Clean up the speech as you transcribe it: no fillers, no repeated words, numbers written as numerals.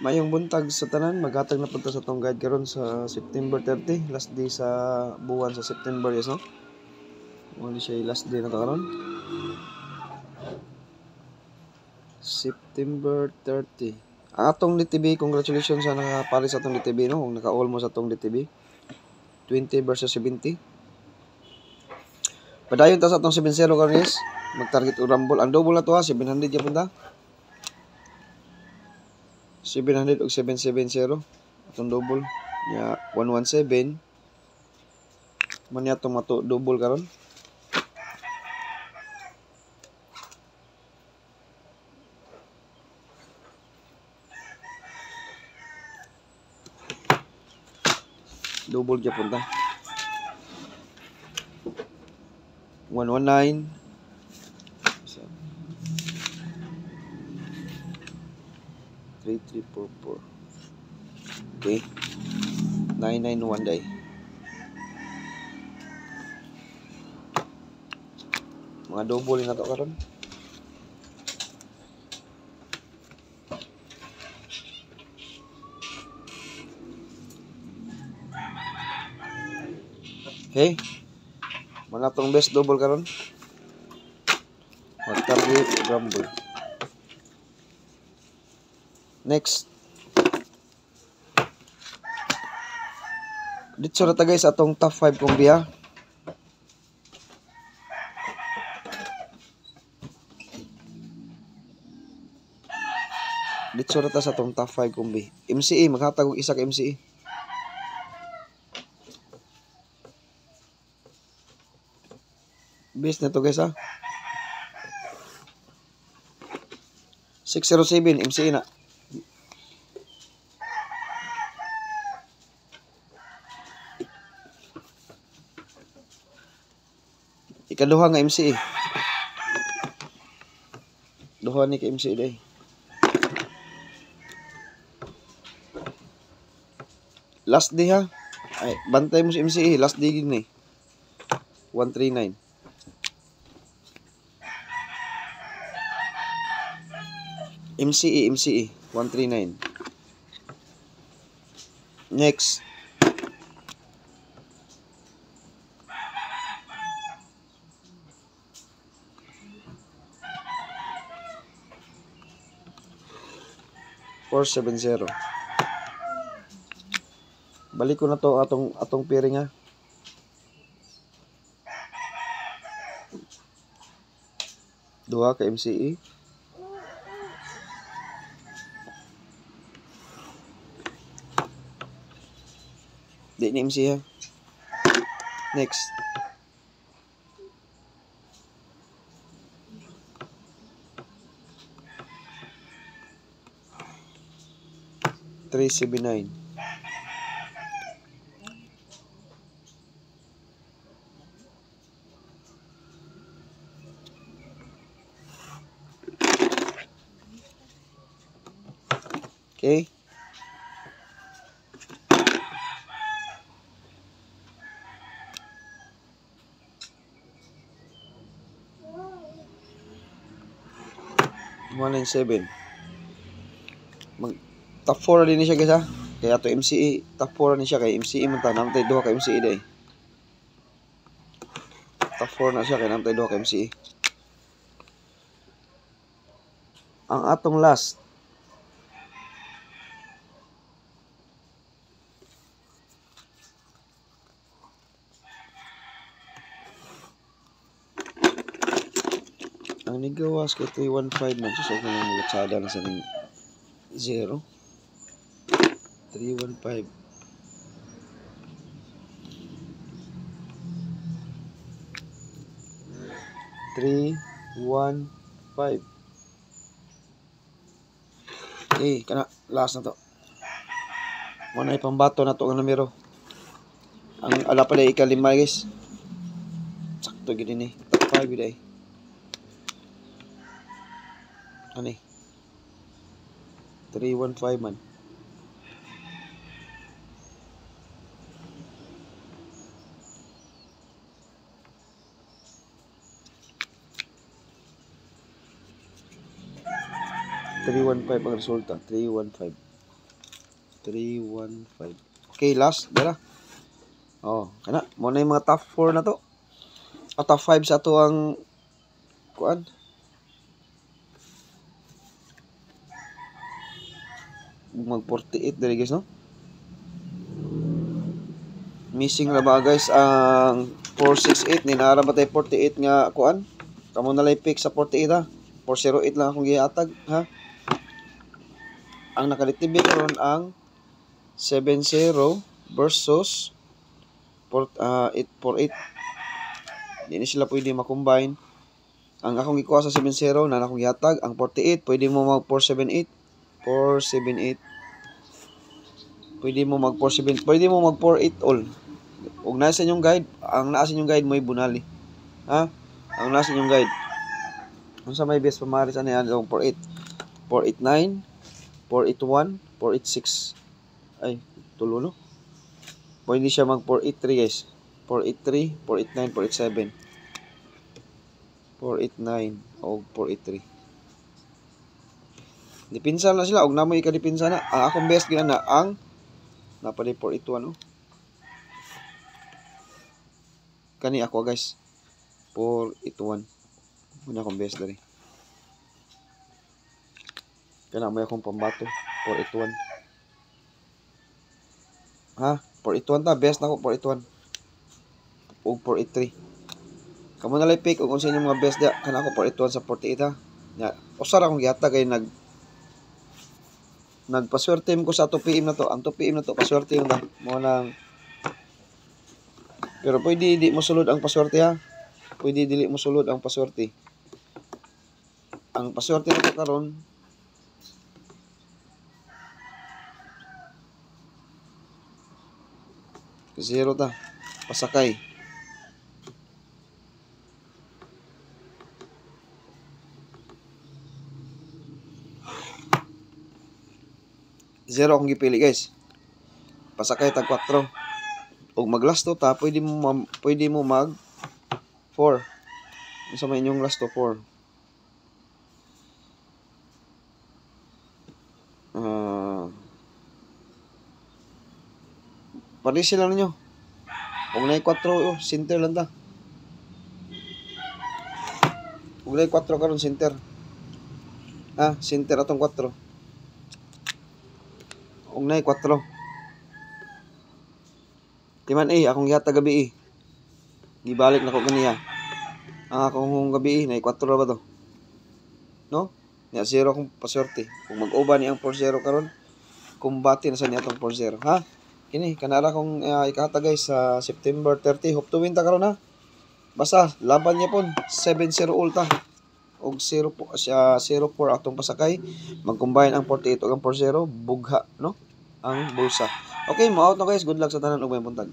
Mayong buntag sa tanan, maghatag na punta sa tong guide karon sa September 30, last day sa buwan sa September, yes no? Mo siya last day na to karon. September 30. Ang atong DTB, congratulations sa nakapari sa atong DTB, no? Kung naka-almost atong DTB. 20 versus 70. Padayon ta sa atong 7-0 karon, yes. Mag-target o rumble. Ang double na to ha, 700 ya punta. 700 og 770 atong double nya 117 man atong mato double karon. Double gyud punta 119 3344. Okay. 991 day. Mga double na to karon. Okay. Mga tong best double karon. Mag-target rumble. Next. Dito na ta guys atong top 5 kumbiya. Dito na ta sa atong top 5 kumbi. MCE, maghatag og isa ka MCE. Base na to guys ha. 607 MCE na. Ikaduha nga MCE. Duha ni ka MCE day. Last day ha. Ay, bantay mo si MCE. Last day din eh. 139. MCE 139. Next. $470. Balik ko na to atong pairing ha. Duha ka MCE. Di ni MCE ha. Next. $379. Okay. $197. Mag top 4 din siya guys ha. Kaya to MCE top 4 ni siya kay MCE man ta namtay duha ka MCE day. Top 4 na siya kay namtay duha ka MCE. Ang atong last ang nigawas kay 315 man so na lang latsada na sa ning 0 315 315. Okay, kana last na to. Muna ipambato na to ang numero. Ang ala pala ikalima guys. Sakto gid ni. Top 5 gid ay. Ani? 315 man. $315 ang resulta. 315. 315. Okay, last dara. Oh, kana mo na yung mga top 4 na to. O top 5 sa ato ang kuan. Mag 48 dali guys, no? Missing na ba guys ang 468 ni nara ba tay 48 nga kuan? Kamo na lay pick sa 48 ha. 408 lang akong gihatag ha. Ang nakalitibi karon ang 70 versus 848. Di na sila pwede makombine. Ang akong ikuha sa 70 na akong gihatag, ang 48 pwede mo mag 478. 478. Pwede mo mag 47, pwede mo mag 48 all. Ug nasa inyong guide, ang naa sa inyong guide mo bunali. Ha? Ang nasa inyong guide. Unsa may best pamaris ani ang 48? 489, 481, 486. Ay, tulo no. Pwede siya mag 483 guys. 483, 489, 487. 489 o 483. Dipinsa na sila og namoy ikadipinsa na. Ang akong best gyud na ang napali 481 no. Kani ako guys. 481. Muna akong best dali. Kana may akong pambato 481. Ha? 481 ta best nako 481. Og 483. Kamo na lay pick og unsa inyong mga best dia kana ako 481 sa 48 ha. Ya, usar akong gihatag kay nagpaswerte ko sa 2 PM na to. Ang 2 PM na to paswerte yung mo nang pero pwede di mo sulod ang paswerte ha. Pwede dili mo sulod ang paswerte. Ang paswerte na to karon zero ta. Pasakay. Zero akong gipili guys. Pasakay tag 4. Og maglasto ta, pwede mo mag 4. Unsa may inyong lasto 4. Parisi lang ninyo. Kung na 4, center lang ta. Kung na 4 karon center. Ah, center atong 4. Kung na 4. Timan akong gihata gabi Gibalik na ko kaniya. Ang akong gabi na 4 ba to? No? Ya 0 akong paswerte. Kung mag-uba ni ang 4-0 karon, kumbati na sa niya atong 4-0, ha? Kini kanara kong ikahata guys sa September 30. Hope to win ta karon ha. Basta laban niya pon 7-0 ulta. Og 0-4 atong pasakay. Mag-combine ang 48 ug ang 4-0 bugha no ang bulsa. Okay, mo out na guys. Good luck sa tanan ug may buntag.